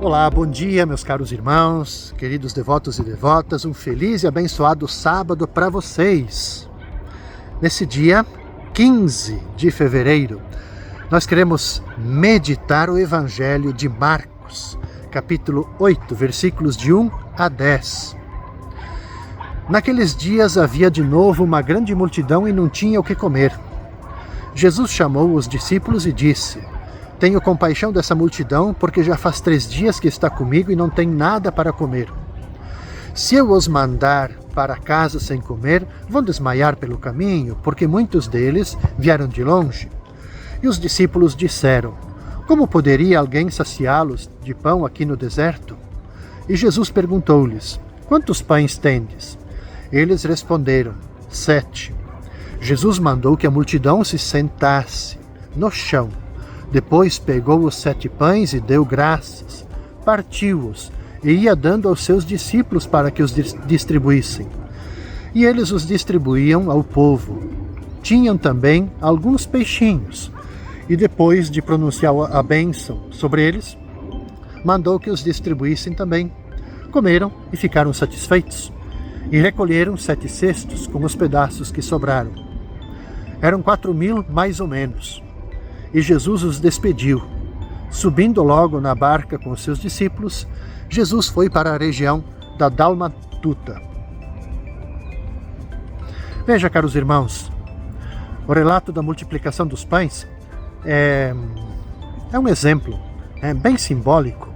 Olá, bom dia, meus caros irmãos, queridos devotos e devotas, um feliz e abençoado sábado para vocês. Nesse dia 15 de fevereiro, nós queremos meditar o Evangelho de Marcos, capítulo 8, versículos de 1 a 10. Naqueles dias havia de novo uma grande multidão e não tinha o que comer. Jesus chamou os discípulos e disse: Tenho compaixão dessa multidão, porque já faz 3 dias que está comigo e não tem nada para comer. Se eu os mandar para casa sem comer, vão desmaiar pelo caminho, porque muitos deles vieram de longe. E os discípulos disseram: Como poderia alguém saciá-los de pão aqui no deserto? E Jesus perguntou-lhes: Quantos pães tendes? Eles responderam: 7. Jesus mandou que a multidão se sentasse no chão. Depois pegou os 7 pães e deu graças, partiu-os e ia dando aos seus discípulos para que os distribuíssem. E eles os distribuíam ao povo. Tinham também alguns peixinhos. E depois de pronunciar a bênção sobre eles, mandou que os distribuíssem também. Comeram e ficaram satisfeitos. E recolheram 7 cestos com os pedaços que sobraram. Eram 4.000 mais ou menos. E Jesus os despediu. Subindo logo na barca com os seus discípulos, Jesus foi para a região da Dalmatuta. Veja, caros irmãos, o relato da multiplicação dos pães é um exemplo bem simbólico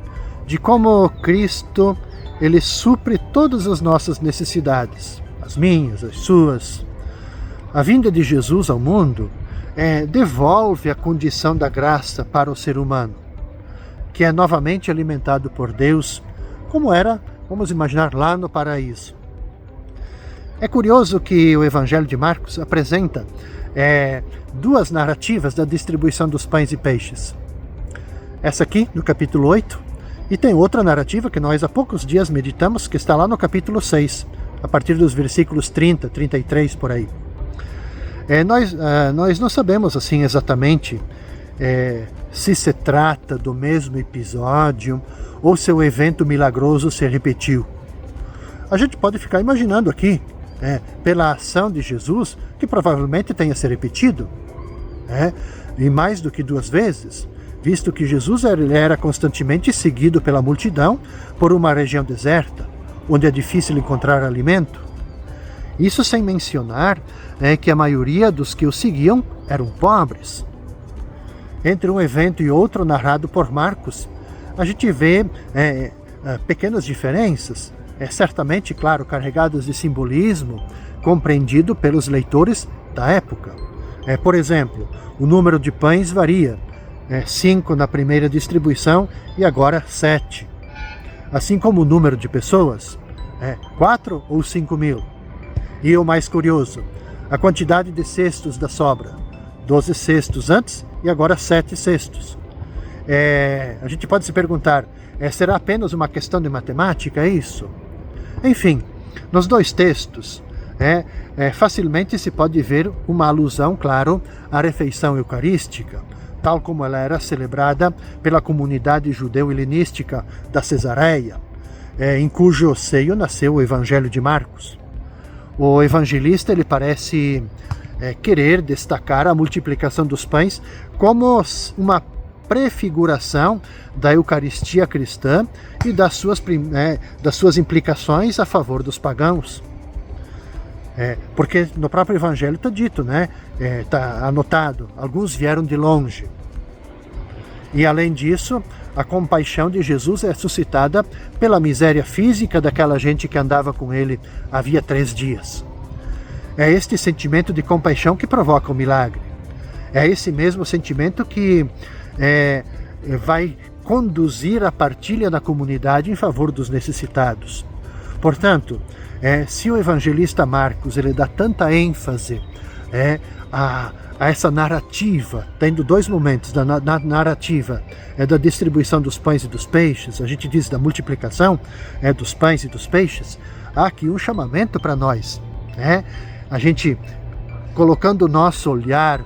de como Cristo ele supre todas as nossas necessidades, as minhas, as suas. A vinda de Jesus ao mundo devolve a condição da graça para o ser humano, que é novamente alimentado por Deus, como era, vamos imaginar, lá no paraíso. É curioso que o Evangelho de Marcos apresenta 2 narrativas da distribuição dos pães e peixes. Essa aqui, no capítulo 8, e tem outra narrativa que nós há poucos dias meditamos, que está lá no capítulo 6, a partir dos versículos 30, 33, por aí. Nós não sabemos assim exatamente se se trata do mesmo episódio ou se o evento milagroso se repetiu. A gente pode ficar imaginando aqui, pela ação de Jesus, que provavelmente tenha se repetido, e mais do que 2 vezes, visto que Jesus era constantemente seguido pela multidão por uma região deserta, onde é difícil encontrar alimento. Isso sem mencionar que a maioria dos que o seguiam eram pobres. Entre um evento e outro narrado por Marcos, a gente vê pequenas diferenças, certamente, claro, carregadas de simbolismo, compreendido pelos leitores da época. Por exemplo, o número de pães varia, 5 na primeira distribuição e agora 7. Assim como o número de pessoas, 4 ou 5.000. E o mais curioso, a quantidade de cestos da sobra, 12 cestos antes e agora 7 cestos. A gente pode se perguntar, será apenas uma questão de matemática isso? Enfim, nos 2 textos, facilmente se pode ver uma alusão, claro, à refeição eucarística, tal como ela era celebrada pela comunidade judeu-helenística da Cesareia, em cujo seio nasceu o Evangelho de Marcos. O evangelista ele parece querer destacar a multiplicação dos pães como uma prefiguração da Eucaristia cristã e das suas implicações a favor dos pagãos. Porque no próprio Evangelho está dito, está anotado, alguns vieram de longe. E além disso, a compaixão de Jesus é suscitada pela miséria física daquela gente que andava com ele havia 3 dias. É este sentimento de compaixão que provoca o milagre. É esse mesmo sentimento que vai conduzir a partilha na comunidade em favor dos necessitados. Portanto, se o evangelista Marcos ele dá tanta ênfase a essa narrativa, tendo 2 momentos da narrativa da distribuição dos pães e dos peixes, a gente diz da multiplicação dos pães e dos peixes, há aqui um chamamento para nós. A gente, colocando o nosso olhar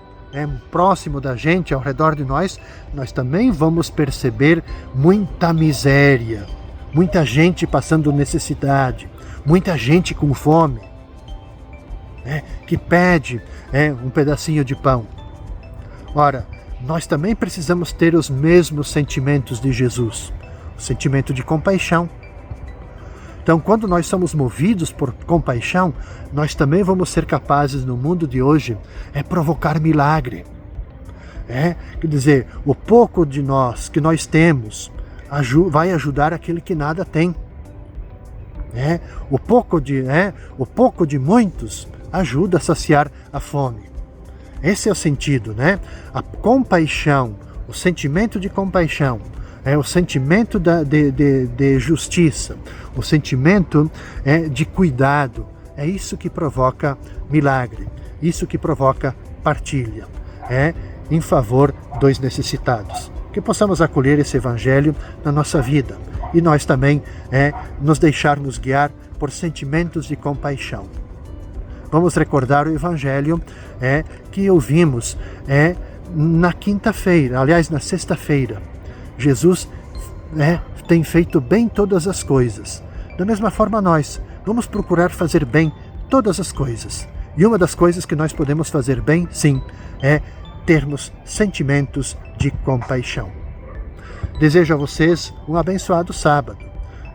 próximo da gente, ao redor de nós, nós também vamos perceber muita miséria, muita gente passando necessidade, muita gente com fome, que pede um pedacinho de pão. Ora, nós também precisamos ter os mesmos sentimentos de Jesus, o sentimento de compaixão. Então, quando nós somos movidos por compaixão, nós também vamos ser capazes, no mundo de hoje, provocar milagre. Quer dizer, o pouco de nós que nós temos vai ajudar aquele que nada tem. O pouco de muitos ajuda a saciar a fome. Esse é o sentido, A compaixão, o sentimento de compaixão, o sentimento de justiça, o sentimento de cuidado. É isso que provoca milagre, isso que provoca partilha, em favor dos necessitados. Que possamos acolher esse evangelho na nossa vida e nós também nos deixarmos guiar por sentimentos de compaixão. Vamos recordar o evangelho que ouvimos na quinta-feira, aliás, na sexta-feira. Jesus tem feito bem todas as coisas. Da mesma forma nós, vamos procurar fazer bem todas as coisas. E uma das coisas que nós podemos fazer bem, sim, é termos sentimentos de compaixão. Desejo a vocês um abençoado sábado.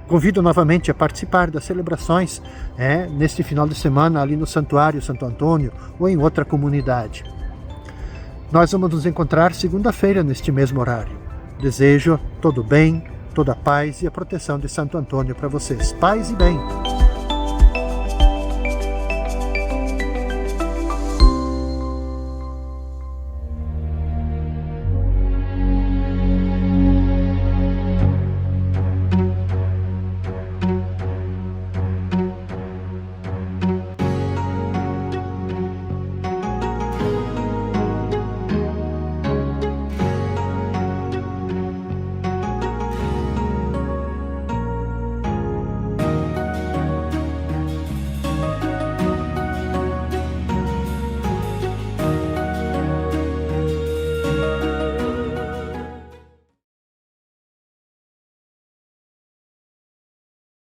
Convido novamente a participar das celebrações neste final de semana ali no Santuário Santo Antônio ou em outra comunidade. Nós vamos nos encontrar segunda-feira neste mesmo horário. Desejo todo o bem, toda a paz e a proteção de Santo Antônio para vocês. Paz e bem!